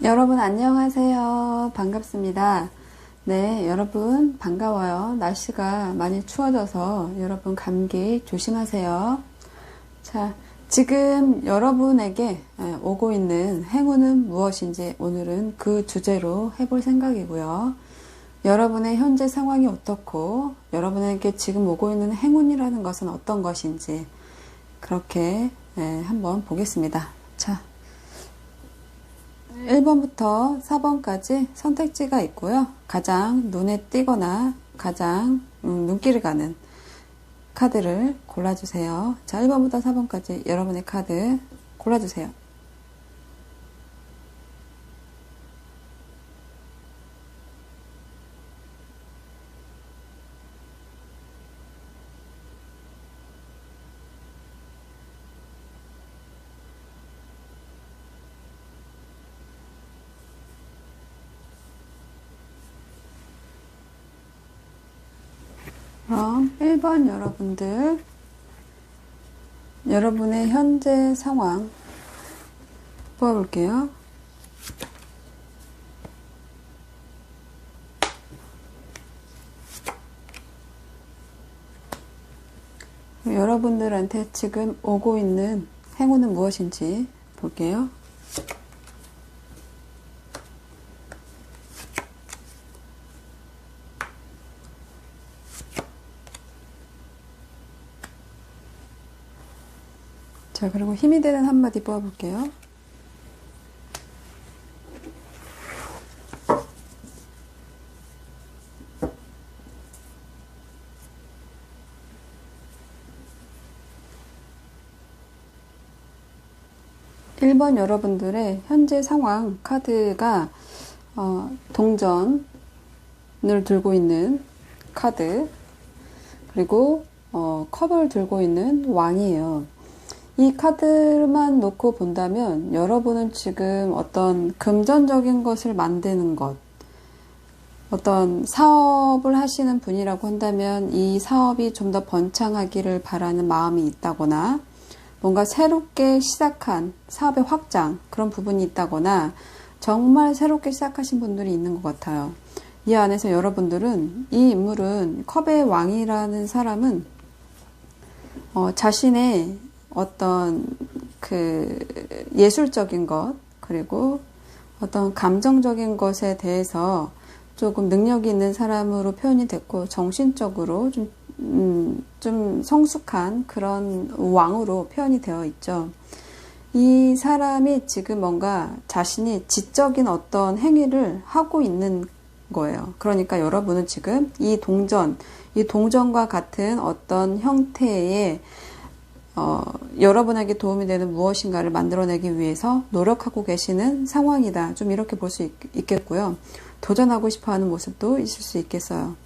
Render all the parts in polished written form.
여러분 안녕하세요. 반갑습니다. 네, 여러분 반가워요. 날씨가 많이 추워져서 여러분 감기 조심하세요. 자, 지금 여러분에게 오고 있는 행운은 무엇인지 오늘은 그 주제로 해볼 생각이고요. 여러분의 현재 상황이 어떻고 여러분에게 지금 오고 있는 행운이라는 것은 어떤 것인지 그렇게 한번 보겠습니다. 자, 1번부터 4번까지 선택지가 있고요. 가장 눈에 띄거나 가장 눈길이 가는 카드를 골라주세요. 자, 1번부터 4번까지 여러분의 카드 골라주세요. 그럼 1번 여러분들, 여러분의 현재 상황 뽑아볼게요. 여러분들한테 지금 오고 있는 행운은 무엇인지 볼게요. 자, 그리고 힘이 되는 한마디 뽑아볼게요. 일 번 여러분들의 현재 상황 카드가 동전을 들고 있는 카드, 그리고 컵을 들고 있는 왕이에요. 이 카드만 놓고 본다면 여러분은 지금 어떤 금전적인 것을 만드는 것, 어떤 사업을 하시는 분이라고 한다면 이 사업이 좀 더 번창하기를 바라는 마음이 있다거나 뭔가 새롭게 시작한 사업의 확장, 그런 부분이 있다거나 정말 새롭게 시작하신 분들이 있는 것 같아요. 이 안에서 여러분들은, 이 인물은, 컵의 왕이라는 사람은 자신의 어떤 그 예술적인 것, 그리고 어떤 감정적인 것에 대해서 조금 능력이 있는 사람으로 표현이 됐고, 정신적으로 좀 성숙한 그런 왕으로 표현이 되어 있죠. 이 사람이 지금 뭔가 자신이 지적인 어떤 행위를 하고 있는 거예요. 그러니까 여러분은 지금 이 동전과 같은 어떤 형태의 여러분에게 도움이 되는 무엇인가를 만들어내기 위해서 노력하고 계시는 상황이다. 좀 이렇게 볼 수 있겠고요. 도전하고 싶어 하는 모습도 있을 수 있겠어요.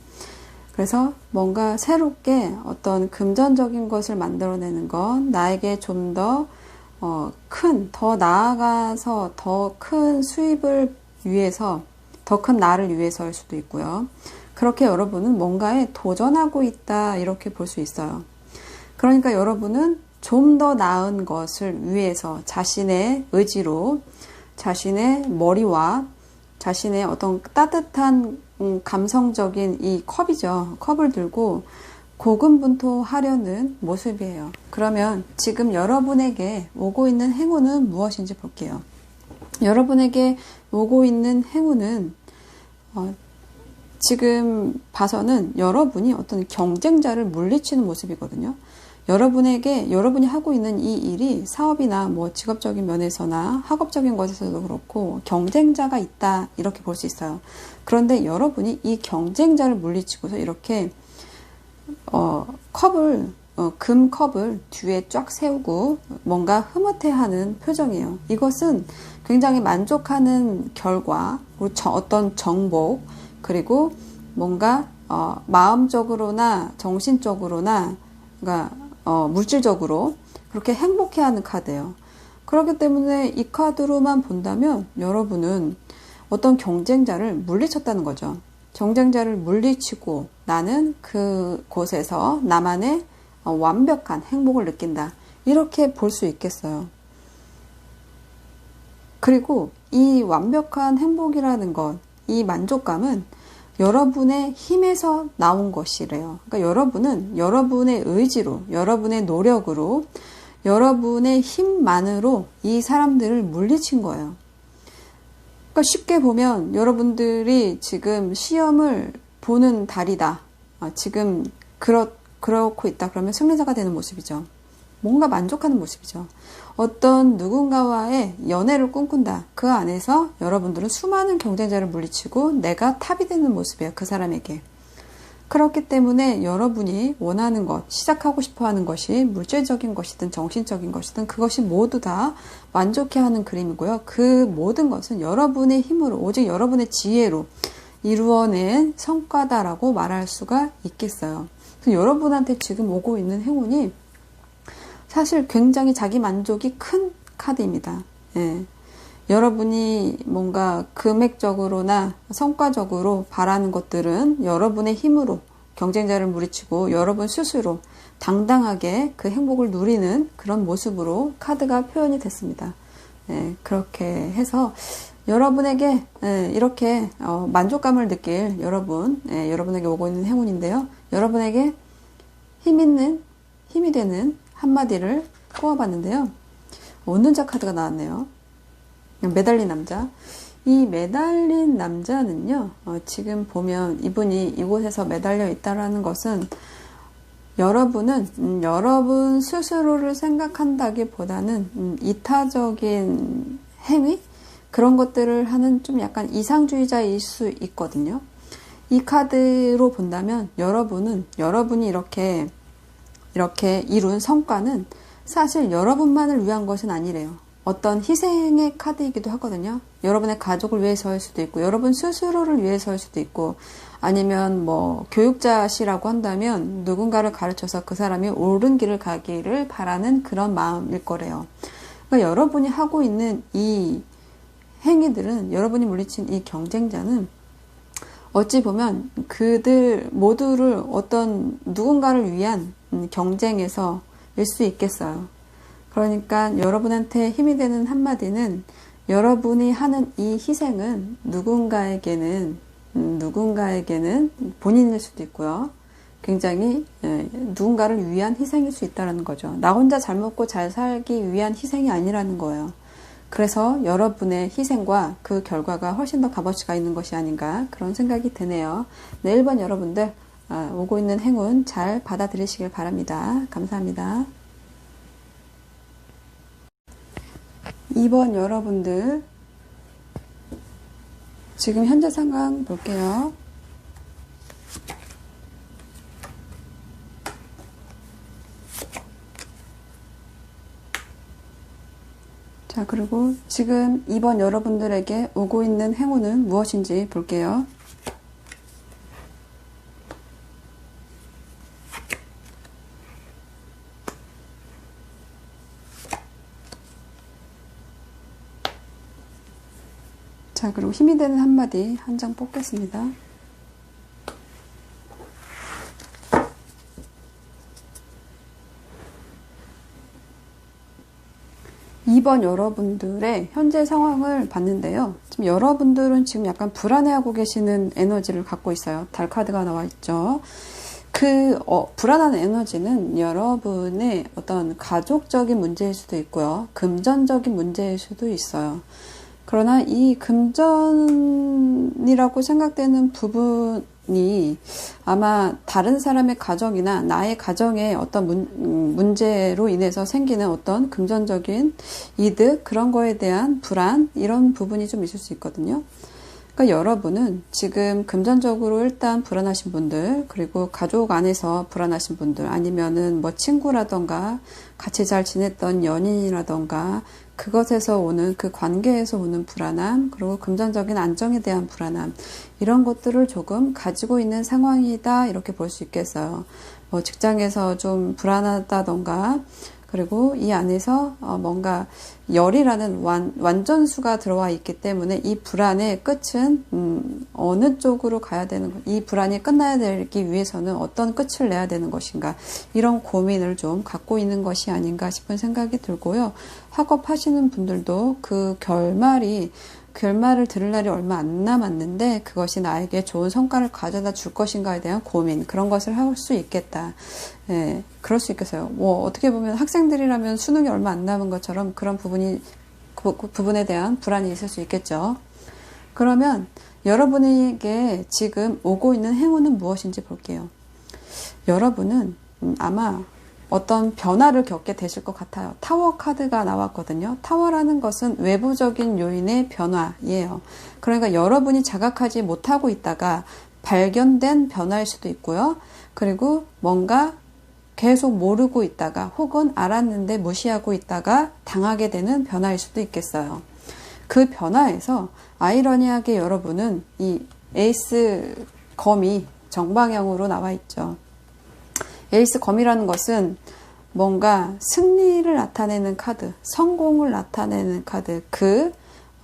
그래서 뭔가 새롭게 어떤 금전적인 것을 만들어내는 건 나에게 좀 더 더 나아가서 더 큰 수입을 위해서, 더 큰 나를 위해서일 수도 있고요. 그렇게 여러분은 뭔가에 도전하고 있다. 이렇게 볼 수 있어요. 그러니까 여러분은 좀 더 나은 것을 위해서 자신의 의지로, 자신의 머리와 자신의 어떤 따뜻한 감성적인 이 컵이죠. 컵을 들고 고군분투하려는 모습이에요. 그러면 지금 여러분에게 오고 있는 행운은 무엇인지 볼게요. 여러분에게 오고 있는 행운은 지금 봐서는 여러분이 어떤 경쟁자를 물리치는 모습이거든요. 여러분이 하고 있는 이 일이 사업이나 뭐 직업적인 면에서나 학업적인 것에서도 그렇고 경쟁자가 있다. 이렇게 볼 수 있어요. 그런데 여러분이 이 경쟁자를 물리치고서 이렇게 금컵을 뒤에 쫙 세우고 뭔가 흐뭇해하는 표정이에요. 이것은 굉장히 만족하는 결과, 그리고 어떤 정복, 그리고 뭔가 마음적으로나 정신적으로나, 그러니까 물질적으로 그렇게 행복해하는 카드예요. 그렇기 때문에 이 카드로만 본다면 여러분은 어떤 경쟁자를 물리쳤다는 거죠. 경쟁자를 물리치고 나는 그곳에서 나만의 완벽한 행복을 느낀다. 이렇게 볼 수 있겠어요. 그리고 이 완벽한 행복이라는 것, 이 만족감은 여러분의 힘에서 나온 것이래요. 그러니까 여러분은 여러분의 의지로, 여러분의 노력으로, 여러분의 힘만으로 이 사람들을 물리친 거예요. 그러니까 쉽게 보면 여러분들이 지금 시험을 보는 달이다. 지금 그렇고 있다. 그러면 승리자가 되는 모습이죠. 뭔가 만족하는 모습이죠. 어떤 누군가와의 연애를 꿈꾼다. 그 안에서 여러분들은 수많은 경쟁자를 물리치고 내가 탑이 되는 모습이에요. 그 사람에게. 그렇기 때문에 여러분이 원하는 것, 시작하고 싶어 하는 것이 물질적인 것이든 정신적인 것이든 그것이 모두 다 만족해 하는 그림이고요. 그 모든 것은 여러분의 힘으로, 오직 여러분의 지혜로 이루어낸 성과다라고 말할 수가 있겠어요. 그래서 여러분한테 지금 오고 있는 행운이 사실 굉장히 자기 만족이 큰 카드입니다. 예. 여러분이 뭔가 금액적으로나 성과적으로 바라는 것들은 여러분의 힘으로 경쟁자를 물리치고 여러분 스스로 당당하게 그 행복을 누리는 그런 모습으로 카드가 표현이 됐습니다. 예, 그렇게 해서 여러분에게 이렇게 만족감을 느낄 여러분에게 오고 있는 행운인데요. 여러분에게 힘이 되는 한마디를 꼽아봤는데요. 운전자 카드가 나왔네요. 매달린 남자. 이 매달린 남자는요, 지금 보면 이분이 이곳에서 매달려 있다라는 것은 여러분은 여러분 스스로를 생각한다기보다는 이타적인 행위? 그런 것들을 하는 좀 약간 이상주의자일 수 있거든요. 이 카드로 본다면 여러분이 이렇게 이룬 성과는 사실 여러분만을 위한 것은 아니래요. 어떤 희생의 카드이기도 하거든요. 여러분의 가족을 위해서일 수도 있고, 여러분 스스로를 위해서일 수도 있고, 아니면 뭐 교육자시라고 한다면 누군가를 가르쳐서 그 사람이 옳은 길을 가기를 바라는 그런 마음일 거래요. 그러니까 여러분이 하고 있는 이 행위들은, 여러분이 물리친 이 경쟁자는 어찌 보면 그들 모두를 어떤 누군가를 위한 경쟁에서일 수 있겠어요. 그러니까 여러분한테 힘이 되는 한마디는 여러분이 하는 이 희생은 누군가에게는 본인일 수도 있고요. 굉장히 누군가를 위한 희생일 수 있다는 거죠. 나 혼자 잘 먹고 잘 살기 위한 희생이 아니라는 거예요. 그래서 여러분의 희생과 그 결과가 훨씬 더 값어치가 있는 것이 아닌가 그런 생각이 드네요. 네, 1번 여러분들 오고 있는 행운 잘 받아들이시길 바랍니다. 감사합니다. 2번 여러분들 지금 현재 상황 볼게요. 자, 그리고 지금 2번 여러분들에게 오고 있는 행운은 무엇인지 볼게요. 자, 그리고 힘이 되는 한마디 한 장 뽑겠습니다. 이번 여러분들의 현재 상황을 봤는데요. 지금 여러분들은 지금 약간 불안해하고 계시는 에너지를 갖고 있어요. 달 카드가 나와 있죠. 불안한 에너지는 여러분의 어떤 가족적인 문제일 수도 있고요. 금전적인 문제일 수도 있어요. 그러나 이 금전이라고 생각되는 부분이 아마 다른 사람의 가정이나 나의 가정의 어떤 문제로 인해서 생기는 어떤 금전적인 이득, 그런 거에 대한 불안, 이런 부분이 좀 있을 수 있거든요. 그러니까 여러분은 지금 금전적으로 일단 불안하신 분들, 그리고 가족 안에서 불안하신 분들, 아니면은 뭐 친구라던가 같이 잘 지냈던 연인이라던가 그것에서 오는, 그 관계에서 오는 불안함, 그리고 금전적인 안정에 대한 불안함, 이런 것들을 조금 가지고 있는 상황이다, 이렇게 볼 수 있겠어요. 뭐 직장에서 좀 불안하다던가, 그리고 이 안에서 뭔가 열이라는 완전수가 들어와 있기 때문에 이 불안의 끝은 어느 쪽으로 가야 되는 것, 이 불안이 끝나야 되기 위해서는 어떤 끝을 내야 되는 것인가, 이런 고민을 좀 갖고 있는 것이 아닌가 싶은 생각이 들고요. 학업하시는 분들도 그 결말을 들을 날이 얼마 안 남았는데 그것이 나에게 좋은 성과를 가져다 줄 것인가에 대한 고민, 그런 것을 할 수 있겠다. 예, 그럴 수 있겠어요. 뭐 어떻게 보면 학생들이라면 수능이 얼마 안 남은 것처럼 그런 부분에 대한 불안이 있을 수 있겠죠. 그러면 여러분에게 지금 오고 있는 행운은 무엇인지 볼게요. 여러분은 아마 어떤 변화를 겪게 되실 것 같아요. 타워 카드가 나왔거든요. 타워라는 것은 외부적인 요인의 변화예요. 그러니까 여러분이 자각하지 못하고 있다가 발견된 변화일 수도 있고요. 그리고 뭔가 계속 모르고 있다가 혹은 알았는데 무시하고 있다가 당하게 되는 변화일 수도 있겠어요. 그 변화에서 아이러니하게 여러분은 이 에이스 검이 정방향으로 나와 있죠. 에이스 검이라는 것은 뭔가 승리를 나타내는 카드, 성공을 나타내는 카드,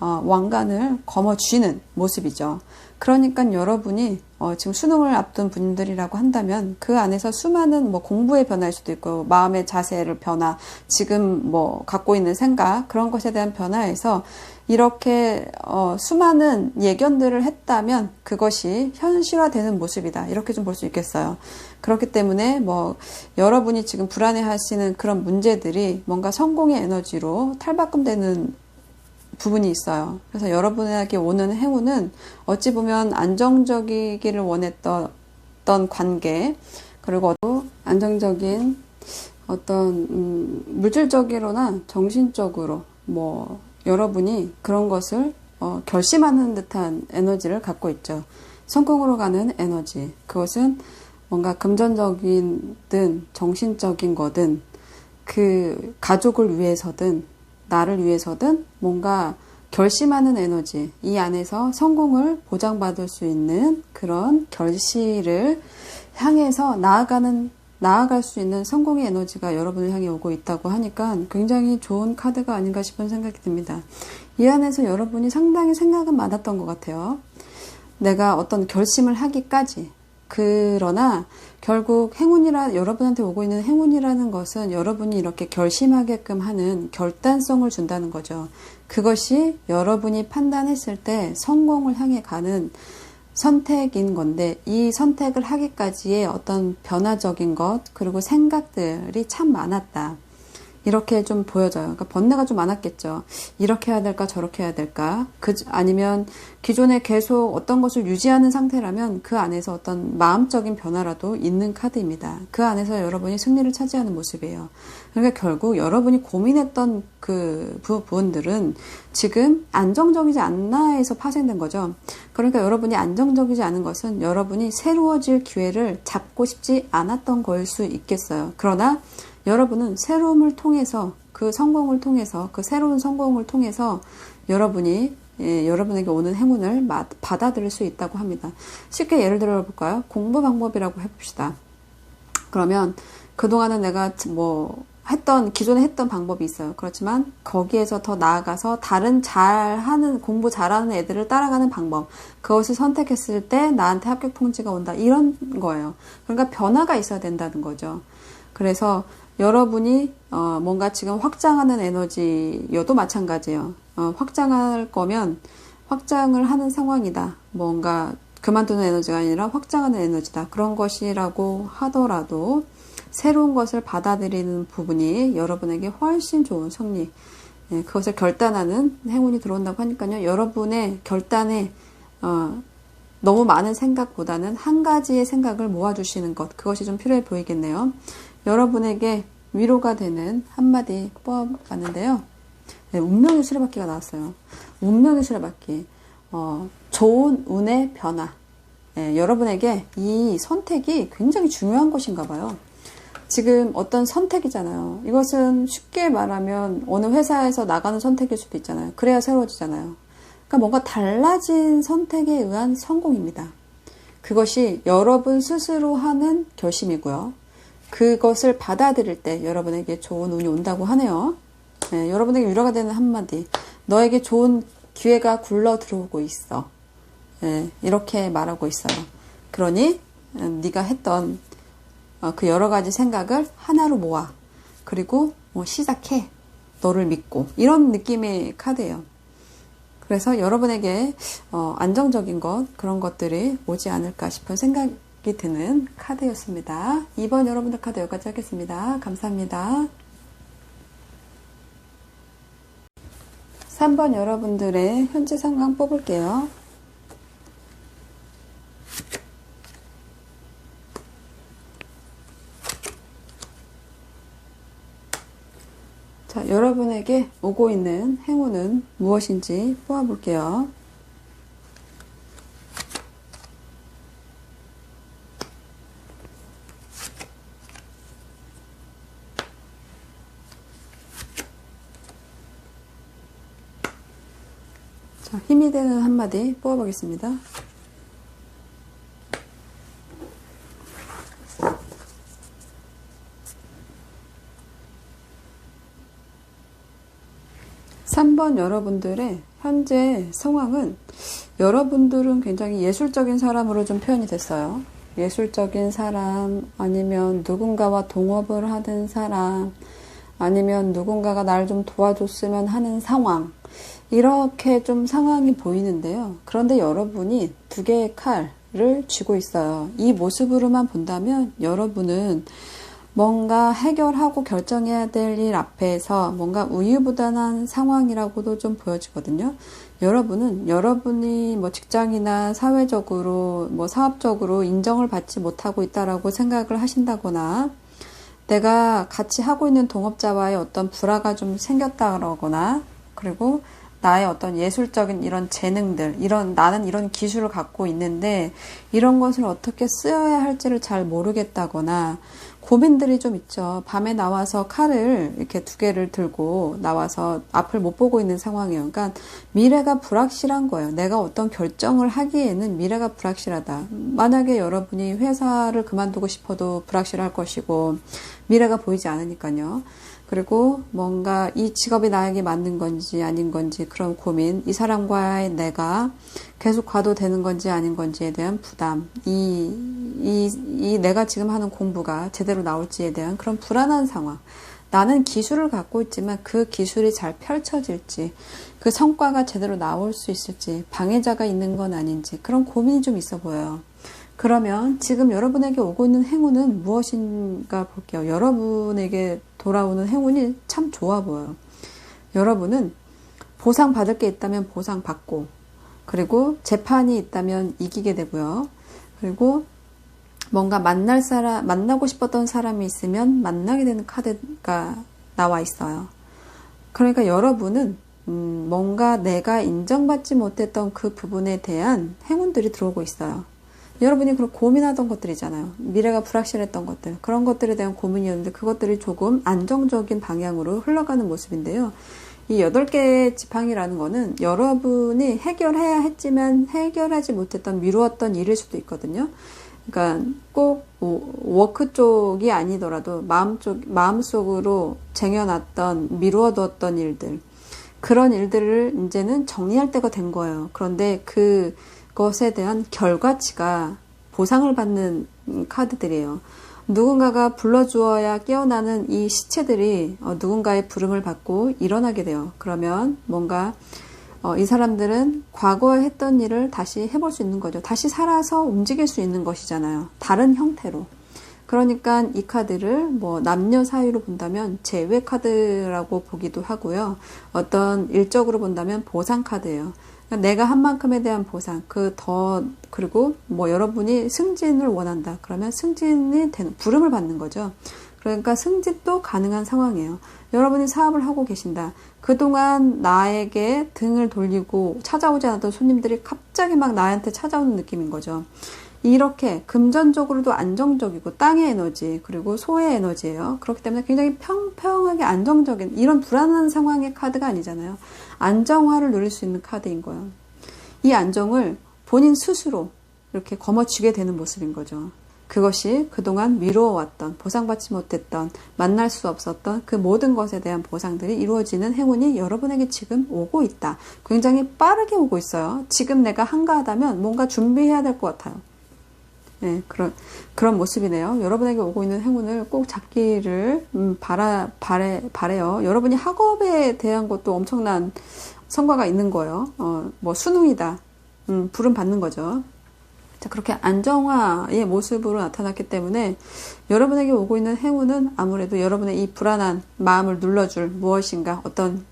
왕관을 거머쥐는 모습이죠. 그러니까 여러분이 지금 수능을 앞둔 분들이라고 한다면 그 안에서 수많은 공부의 변화일 수도 있고 마음의 자세를 변화, 지금 갖고 있는 생각, 그런 것에 대한 변화에서 이렇게 수많은 예견들을 했다면 그것이 현실화되는 모습이다. 이렇게 좀 볼 수 있겠어요. 그렇기 때문에 여러분이 지금 불안해하시는 그런 문제들이 뭔가 성공의 에너지로 탈바꿈되는 부분이 있어요. 그래서 여러분에게 오는 행운은 어찌 보면 안정적이기를 원했던 관계, 그리고 또 안정적인 어떤 물질적으로나 정신적으로 여러분이 그런 것을 결심하는 듯한 에너지를 갖고 있죠. 성공으로 가는 에너지. 그것은 뭔가 금전적이든 정신적인 거든 그 가족을 위해서든 나를 위해서든 뭔가 결심하는 에너지, 이 안에서 성공을 보장받을 수 있는 그런 결실을 향해서 나아갈 수 있는 성공의 에너지가 여러분을 향해 오고 있다고 하니까 굉장히 좋은 카드가 아닌가 싶은 생각이 듭니다. 이 안에서 여러분이 상당히 생각은 많았던 것 같아요. 내가 어떤 결심을 하기까지. 그러나 결국 여러분한테 오고 있는 행운이라는 것은 여러분이 이렇게 결심하게끔 하는 결단성을 준다는 거죠. 그것이 여러분이 판단했을 때 성공을 향해 가는 선택인 건데, 이 선택을 하기까지의 어떤 변화적인 것, 그리고 생각들이 참 많았다. 이렇게 좀 보여져요. 그러니까 번뇌가 좀 많았겠죠. 이렇게 해야 될까, 저렇게 해야 될까. 아니면 기존에 계속 어떤 것을 유지하는 상태라면 그 안에서 어떤 마음적인 변화라도 있는 카드입니다. 그 안에서 여러분이 승리를 차지하는 모습이에요. 그러니까 결국 여러분이 고민했던 그 부분들은 지금 안정적이지 않나 해서 파생된 거죠. 그러니까 여러분이 안정적이지 않은 것은 여러분이 새로워질 기회를 잡고 싶지 않았던 거일 수 있겠어요. 그러나 여러분은 새로움을 통해서, 그 새로운 성공을 통해서 여러분에게 오는 행운을 받아들일 수 있다고 합니다. 쉽게 예를 들어 볼까요? 공부 방법이라고 해봅시다. 그러면 그동안은 내가 기존에 했던 방법이 있어요. 그렇지만 거기에서 더 나아가서 다른 공부 잘하는 애들을 따라가는 방법, 그것을 선택했을 때 나한테 합격 통지가 온다. 이런 거예요. 그러니까 변화가 있어야 된다는 거죠. 그래서 여러분이 뭔가 지금 확장하는 에너지여도 마찬가지예요. 확장할 거면 확장을 하는 상황이다. 뭔가 그만두는 에너지가 아니라 확장하는 에너지다. 그런 것이라고 하더라도 새로운 것을 받아들이는 부분이 여러분에게 훨씬 좋은 승리, 그것을 결단하는 행운이 들어온다고 하니까요. 여러분의 결단에 너무 많은 생각보다는 한 가지의 생각을 모아주시는 것, 그것이 좀 필요해 보이겠네요. 여러분에게 위로가 되는 한마디 뽑아봤는데요. 운명의 수레바퀴가 나왔어요. 운명의 수레바퀴. 좋은 운의 변화. 여러분에게 이 선택이 굉장히 중요한 것인가 봐요. 지금 어떤 선택이잖아요. 이것은 쉽게 말하면 어느 회사에서 나가는 선택일 수도 있잖아요. 그래야 새로워지잖아요. 그러니까 뭔가 달라진 선택에 의한 성공입니다. 그것이 여러분 스스로 하는 결심이고요. 그것을 받아들일 때 여러분에게 좋은 운이 온다고 하네요. 네, 여러분에게 위로가 되는 한마디. 너에게 좋은 기회가 굴러 들어오고 있어. 네, 이렇게 말하고 있어요. 그러니 네가 했던 그 여러 가지 생각을 하나로 모아. 그리고 시작해. 너를 믿고. 이런 느낌의 카드예요. 그래서 여러분에게 안정적인 것, 그런 것들이 오지 않을까 싶은 생각이 드는 카드였습니다. 2번 여러분들 카드 여기까지 하겠습니다. 감사합니다. 3번 여러분들의 현재 상황 뽑을게요. 자, 여러분에게 오고 있는 행운은 무엇인지 뽑아볼게요. 자, 힘이 되는 한마디 뽑아보겠습니다. (3번) 여러분들의 현재 상황은 여러분들은 굉장히 예술적인 사람으로 좀 표현이 됐어요. 예술적인 사람, 아니면 누군가와 동업을 하는 사람, 아니면 누군가가 날 좀 도와줬으면 하는 상황, 이렇게 좀 상황이 보이는데요. 그런데 여러분이 두 개의 칼을 쥐고 있어요. 이 모습으로만 본다면 여러분은 뭔가 해결하고 결정해야 될 일 앞에서 뭔가 우유부단한 상황이라고도 좀 보여지거든요. 여러분은 여러분이 뭐 직장이나 사회적으로 뭐 사업적으로 인정을 받지 못하고 있다라고 생각을 하신다거나, 내가 같이 하고 있는 동업자와의 어떤 불화가 좀 생겼다거나, 그리고 나의 어떤 예술적인 이런 재능들, 나는 이런 기술을 갖고 있는데 이런 것을 어떻게 쓰여야 할지를 잘 모르겠다거나 고민들이 좀 있죠. 밤에 나와서 칼을 이렇게 두 개를 들고 나와서 앞을 못 보고 있는 상황이에요. 그러니까 미래가 불확실한 거예요. 내가 어떤 결정을 하기에는 미래가 불확실하다. 만약에 여러분이 회사를 그만두고 싶어도 불확실할 것이고 미래가 보이지 않으니까요. 그리고 뭔가 이 직업이 나에게 맞는 건지 아닌 건지 그런 고민, 이 사람과의 내가 계속 가도 되는 건지 아닌 건지에 대한 부담, 이 내가 지금 하는 공부가 제대로 나올지에 대한 그런 불안한 상황. 나는 기술을 갖고 있지만 그 기술이 잘 펼쳐질지, 그 성과가 제대로 나올 수 있을지, 방해자가 있는 건 아닌지 그런 고민이 좀 있어 보여요. 그러면 지금 여러분에게 오고 있는 행운은 무엇인가 볼게요. 여러분에게 돌아오는 행운이 참 좋아 보여요. 여러분은 보상 받을 게 있다면 보상 받고, 그리고 재판이 있다면 이기게 되고요. 그리고 뭔가 만나고 싶었던 사람이 있으면 만나게 되는 카드가 나와 있어요. 그러니까 여러분은 뭔가 내가 인정받지 못했던 그 부분에 대한 행운들이 들어오고 있어요. 여러분이 그런 고민하던 것들이잖아요. 미래가 불확실했던 것들, 그런 것들에 대한 고민이었는데 그것들이 조금 안정적인 방향으로 흘러가는 모습인데요. 이 8개의 지팡이라는 거는 여러분이 해결해야 했지만 해결하지 못했던, 미루었던 일일 수도 있거든요. 그러니까 꼭 워크 쪽이 아니더라도 마음속으로 쟁여놨던, 미루어뒀던 일들, 그런 일들을 이제는 정리할 때가 된 거예요. 그런데 그것에 대한 결과치가 보상을 받는 카드들이에요. 누군가가 불러주어야 깨어나는 이 시체들이 누군가의 부름을 받고 일어나게 돼요. 그러면 뭔가 이 사람들은 과거에 했던 일을 다시 해볼 수 있는 거죠. 다시 살아서 움직일 수 있는 것이잖아요. 다른 형태로. 그러니까 이 카드를 뭐 남녀 사이로 본다면 제외 카드라고 보기도 하고요. 어떤 일적으로 본다면 보상 카드예요. 그러니까 내가 한 만큼에 대한 보상, 그리고 뭐 여러분이 승진을 원한다. 그러면 승진이 되는, 부름을 받는 거죠. 그러니까 승진도 가능한 상황이에요. 여러분이 사업을 하고 계신다. 그동안 나에게 등을 돌리고 찾아오지 않았던 손님들이 갑자기 막 나한테 찾아오는 느낌인 거죠. 이렇게 금전적으로도 안정적이고 땅의 에너지, 그리고 소의 에너지예요. 그렇기 때문에 굉장히 평평하게 안정적인, 이런 불안한 상황의 카드가 아니잖아요. 안정화를 누릴 수 있는 카드인 거예요. 이 안정을 본인 스스로 이렇게 거머쥐게 되는 모습인 거죠. 그것이 그동안 미루어왔던, 보상받지 못했던, 만날 수 없었던 그 모든 것에 대한 보상들이 이루어지는 행운이 여러분에게 지금 오고 있다. 굉장히 빠르게 오고 있어요. 지금 내가 한가하다면 뭔가 준비해야 될 것 같아요. 네, 그런 모습이네요. 여러분에게 오고 있는 행운을 꼭 잡기를 바래요. 여러분이 학업에 대한 것도 엄청난 성과가 있는 거예요. 뭐 수능이다. 불은 받는 거죠. 자, 그렇게 안정화의 모습으로 나타났기 때문에 여러분에게 오고 있는 행운은 아무래도 여러분의 이 불안한 마음을 눌러줄 무엇인가, 어떤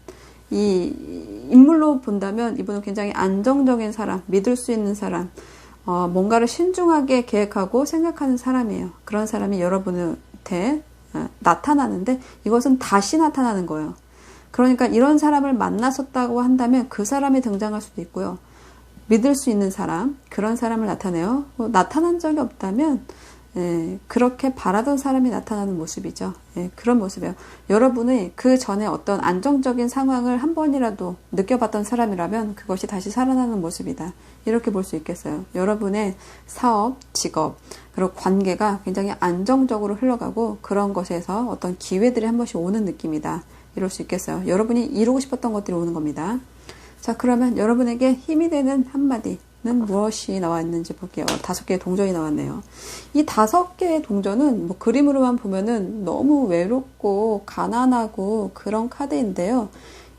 이 인물로 본다면 이분은 굉장히 안정적인 사람, 믿을 수 있는 사람, 뭔가를 신중하게 계획하고 생각하는 사람이에요. 그런 사람이 여러분한테 나타나는데 이것은 다시 나타나는 거예요. 그러니까 이런 사람을 만났었다고 한다면 그 사람이 등장할 수도 있고요. 믿을 수 있는 사람, 그런 사람을 나타내요. 나타난 적이 없다면 그렇게 바라던 사람이 나타나는 모습이죠. 그런 모습이에요. 여러분이 그 전에 어떤 안정적인 상황을 한 번이라도 느껴봤던 사람이라면 그것이 다시 살아나는 모습이다. 이렇게 볼 수 있겠어요. 여러분의 사업, 직업, 그리고 관계가 굉장히 안정적으로 흘러가고 그런 것에서 어떤 기회들이 한 번씩 오는 느낌이다. 이럴 수 있겠어요. 여러분이 이루고 싶었던 것들이 오는 겁니다. 자, 그러면 여러분에게 힘이 되는 한마디는 무엇이 나와 있는지 볼게요. 5개의 동전이 나왔네요. 이 5개의 동전은 뭐 그림으로만 보면은 너무 외롭고 가난하고 그런 카드인데요.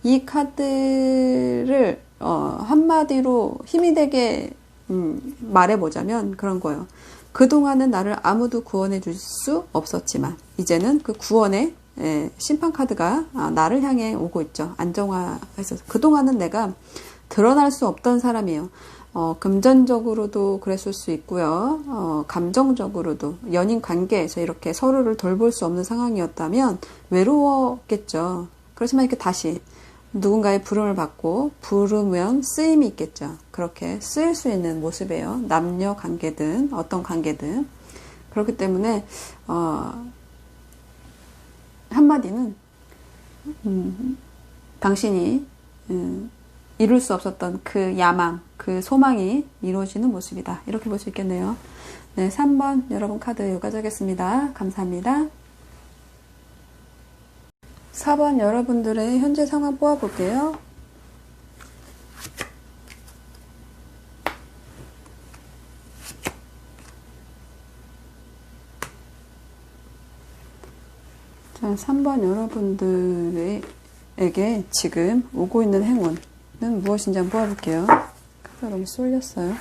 이 카드를 한마디로 힘이 되게 말해보자면 그런 거예요. 그동안은 나를 아무도 구원해 줄 수 없었지만 이제는 그 구원의 심판 카드가 나를 향해 오고 있죠. 안정화해서 그동안은 내가 드러날 수 없던 사람이에요. 금전적으로도 그랬을 수 있고요. 감정적으로도 연인 관계에서 이렇게 서로를 돌볼 수 없는 상황이었다면 외로웠겠죠. 그렇지만 이렇게 다시 누군가의 부름을 받고 부르면 쓰임이 있겠죠. 그렇게 쓰일 수 있는 모습이에요. 남녀 관계든 어떤 관계든. 그렇기 때문에 한마디는 당신이 이룰 수 없었던 그 야망, 그 소망이 이루어지는 모습이다. 이렇게 볼 수 있겠네요. 네, 3번 여러분 카드 여기까지 하겠습니다. 감사합니다. 4번 여러분들의 현재 상황 뽑아볼게요. 자, 3번 여러분들에게 지금 오고 있는 행운은 무엇인지 한번 뽑아볼게요. 카드가 너무 쏠렸어요.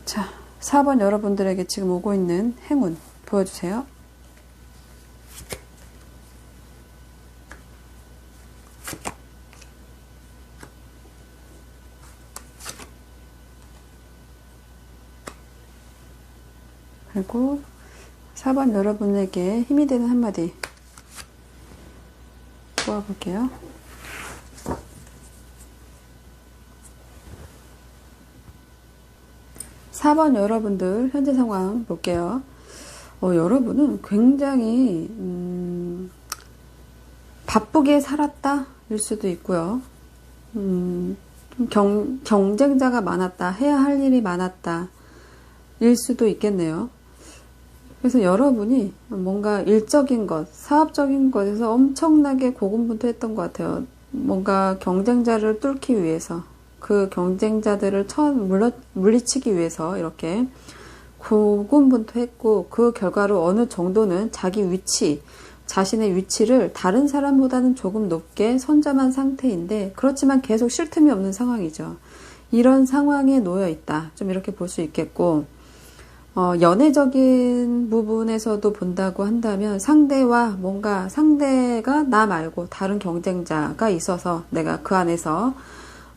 자, 4번 여러분들에게 지금 오고 있는 행운 보여주세요. 그리고 4번 여러분에게 힘이 되는 한마디 뽑아볼게요. 사 번 여러분들 현재 상황 볼게요. 여러분은 굉장히 바쁘게 살았다 일 수도 있고요. 경쟁자가 많았다, 해야 할 일이 많았다 일 수도 있겠네요. 그래서 여러분이 뭔가 일적인 것, 사업적인 것에서 엄청나게 고군분투했던 것 같아요. 뭔가 경쟁자를 뚫기 위해서, 그 경쟁자들을 물리치기 위해서 이렇게 고군분투했고, 그 결과로 어느 정도는 자기 위치, 자신의 위치를 다른 사람보다는 조금 높게 선점한 상태인데, 그렇지만 계속 쉴 틈이 없는 상황이죠. 이런 상황에 놓여 있다. 좀 이렇게 볼 수 있겠고, 연애적인 부분에서도 본다고 한다면 상대가 나 말고 다른 경쟁자가 있어서 내가 그 안에서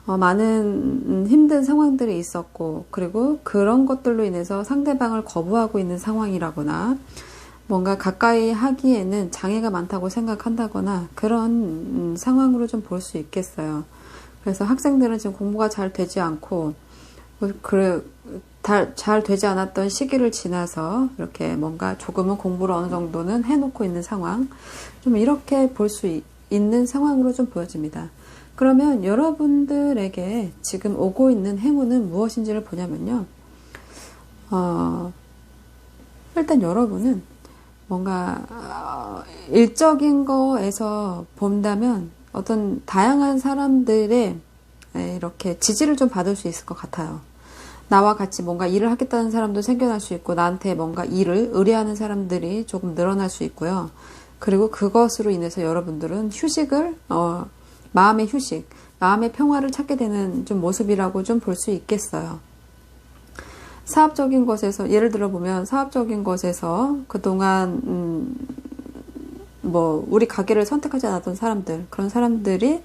많은 힘든 상황들이 있었고, 그리고 그런 것들로 인해서 상대방을 거부하고 있는 상황이라거나 뭔가 가까이 하기에는 장애가 많다고 생각한다거나 그런 상황으로 좀 볼 수 있겠어요. 그래서 학생들은 지금 공부가 잘 되지 않고 잘 되지 않았던 시기를 지나서 이렇게 뭔가 조금은 공부를 어느 정도는 해놓고 있는 상황, 좀 이렇게 볼 수 있는 상황으로 좀 보여집니다. 그러면 여러분들에게 지금 오고 있는 행운은 무엇인지를 보냐면요. 일단 여러분은 뭔가 일적인 거에서 본다면 어떤 다양한 사람들의 이렇게 지지를 좀 받을 수 있을 것 같아요. 나와 같이 뭔가 일을 하겠다는 사람도 생겨날 수 있고, 나한테 뭔가 일을 의뢰하는 사람들이 조금 늘어날 수 있고요. 그리고 그것으로 인해서 여러분들은 휴식을, 마음의 휴식, 마음의 평화를 찾게 되는 좀 모습이라고 좀 볼 수 있겠어요. 사업적인 것에서, 예를 들어 보면 사업적인 것에서 그동안, 우리 가게를 선택하지 않았던 사람들, 그런 사람들이,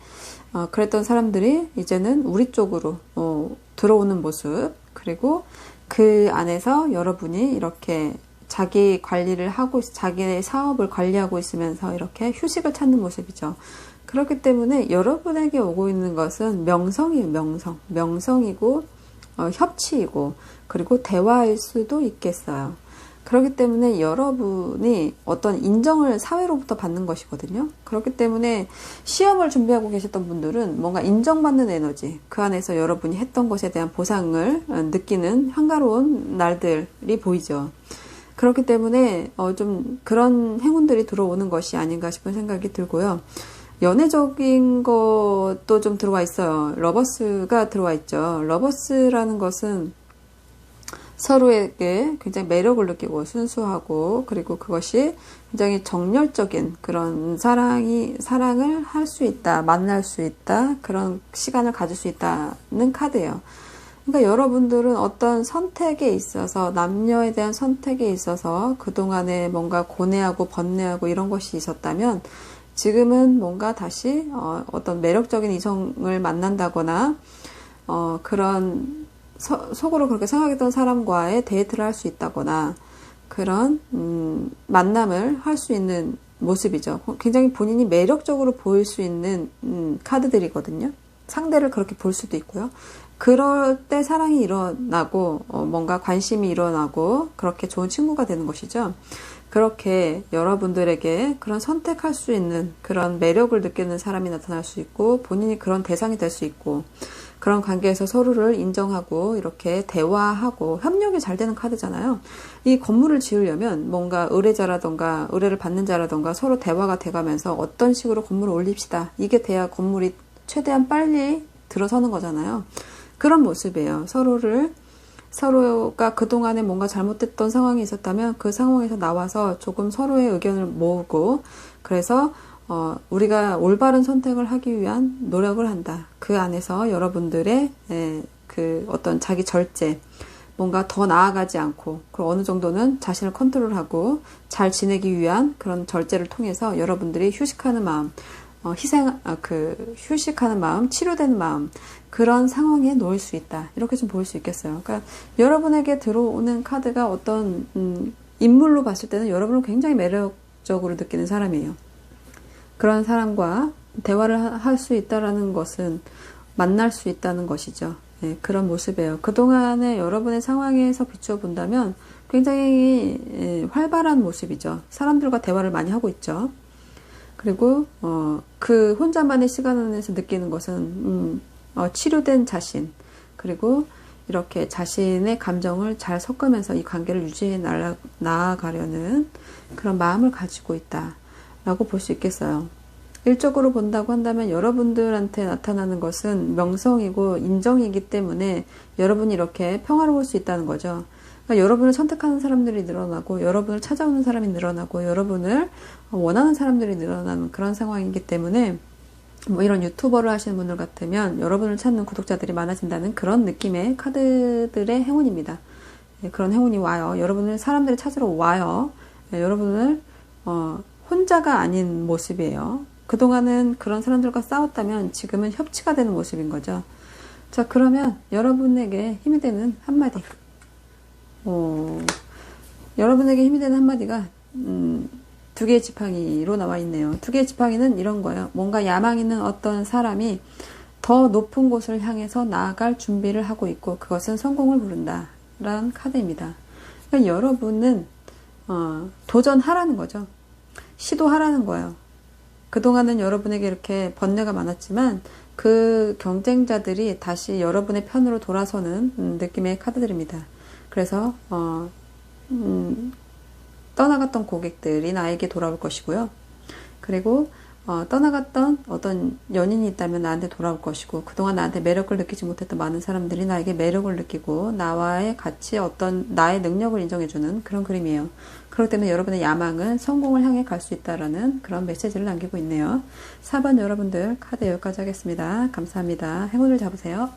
그랬던 사람들이 이제는 우리 쪽으로, 들어오는 모습, 그리고 그 안에서 여러분이 이렇게 자기 관리를 하고, 자기의 사업을 관리하고 있으면서 이렇게 휴식을 찾는 모습이죠. 그렇기 때문에 여러분에게 오고 있는 것은 명성이에요, 명성. 명성이고, 협치이고, 그리고 대화일 수도 있겠어요. 그렇기 때문에 여러분이 어떤 인정을 사회로부터 받는 것이거든요. 그렇기 때문에 시험을 준비하고 계셨던 분들은 뭔가 인정받는 에너지, 그 안에서 여러분이 했던 것에 대한 보상을 느끼는 한가로운 날들이 보이죠. 그렇기 때문에 좀 그런 행운들이 들어오는 것이 아닌가 싶은 생각이 들고요. 연애적인 것도 좀 들어와 있어요. 러버스가 들어와 있죠. 러버스라는 것은 서로에게 굉장히 매력을 느끼고 순수하고, 그리고 그것이 굉장히 정열적인 그런 사랑을 할 수 있다, 만날 수 있다, 그런 시간을 가질 수 있다는 카드예요. 그러니까 여러분들은 어떤 선택에 있어서, 남녀에 대한 선택에 있어서 그동안에 뭔가 고뇌하고 번뇌하고 이런 것이 있었다면, 지금은 뭔가 다시 어떤 매력적인 이성을 만난다거나 그런 속으로 그렇게 생각했던 사람과의 데이트를 할 수 있다거나 그런 만남을 할 수 있는 모습이죠. 굉장히 본인이 매력적으로 보일 수 있는 카드들이거든요. 상대를 그렇게 볼 수도 있고요. 그럴 때 사랑이 일어나고 뭔가 관심이 일어나고 그렇게 좋은 친구가 되는 것이죠. 그렇게 여러분들에게 그런 선택할 수 있는 그런 매력을 느끼는 사람이 나타날 수 있고, 본인이 그런 대상이 될 수 있고, 그런 관계에서 서로를 인정하고 이렇게 대화하고 협력이 잘 되는 카드잖아요. 이 건물을 지으려면 뭔가 의뢰자라던가 의뢰를 받는 자라던가 서로 대화가 돼가면서 어떤 식으로 건물을 올립시다, 이게 돼야 건물이 최대한 빨리 들어서는 거잖아요. 그런 모습이에요. 서로가 그동안에 뭔가 잘못됐던 상황이 있었다면 그 상황에서 나와서 조금 서로의 의견을 모으고, 그래서 우리가 올바른 선택을 하기 위한 노력을 한다. 그 안에서 여러분들의 그 어떤 자기 절제, 뭔가 더 나아가지 않고, 그리고 어느 정도는 자신을 컨트롤하고 잘 지내기 위한 그런 절제를 통해서 여러분들이 휴식하는 마음, 휴식하는 마음, 치료되는 마음, 그런 상황에 놓일 수 있다. 이렇게 좀 보일 수 있겠어요. 그러니까 여러분에게 들어오는 카드가 어떤 인물로 봤을 때는 여러분을 굉장히 매력적으로 느끼는 사람이에요. 그런 사람과 대화를 할 수 있다라는 것은 만날 수 있다는 것이죠. 네, 그런 모습이에요. 그동안의 여러분의 상황에서 비추어 본다면 굉장히 활발한 모습이죠. 사람들과 대화를 많이 하고 있죠. 그리고 그 혼자만의 시간 안에서 느끼는 것은 치료된 자신, 그리고 이렇게 자신의 감정을 잘 섞으면서 이 관계를 유지해 나아가려는 그런 마음을 가지고 있다라고 볼 수 있겠어요. 일적으로 본다고 한다면 여러분들한테 나타나는 것은 명성이고 인정이기 때문에 여러분이 이렇게 평화로울 수 있다는 거죠. 그러니까 여러분을 선택하는 사람들이 늘어나고, 여러분을 찾아오는 사람이 늘어나고, 여러분을 원하는 사람들이 늘어나는 그런 상황이기 때문에 이런 유튜버를 하시는 분들 같으면 여러분을 찾는 구독자들이 많아진다는 그런 느낌의 카드들의 행운입니다. 그런 행운이 와요. 여러분을 사람들이 찾으러 와요. 여러분을 혼자가 아닌 모습이에요. 그동안은 그런 사람들과 싸웠다면 지금은 협치가 되는 모습인 거죠. 자, 그러면 여러분에게 힘이 되는 한마디. 여러분에게 힘이 되는 한마디가 두 개의 지팡이로 나와 있네요. 두 개의 지팡이는 이런 거예요. 뭔가 야망 있는 어떤 사람이 더 높은 곳을 향해서 나아갈 준비를 하고 있고, 그것은 성공을 부른다 라는 카드입니다. 그러니까 여러분은 도전하라는 거죠. 시도하라는 거예요. 그동안은 여러분에게 이렇게 번뇌가 많았지만 그 경쟁자들이 다시 여러분의 편으로 돌아서는 느낌의 카드들입니다. 그래서 떠나갔던 고객들이 나에게 돌아올 것이고요. 그리고 떠나갔던 어떤 연인이 있다면 나한테 돌아올 것이고, 그동안 나한테 매력을 느끼지 못했던 많은 사람들이 나에게 매력을 느끼고 나와의 같이 어떤 나의 능력을 인정해주는 그런 그림이에요. 그렇기 때문에 여러분의 야망은 성공을 향해 갈 수 있다라는 그런 메시지를 남기고 있네요. 4번 여러분들 카드 여기까지 하겠습니다. 감사합니다. 행운을 잡으세요.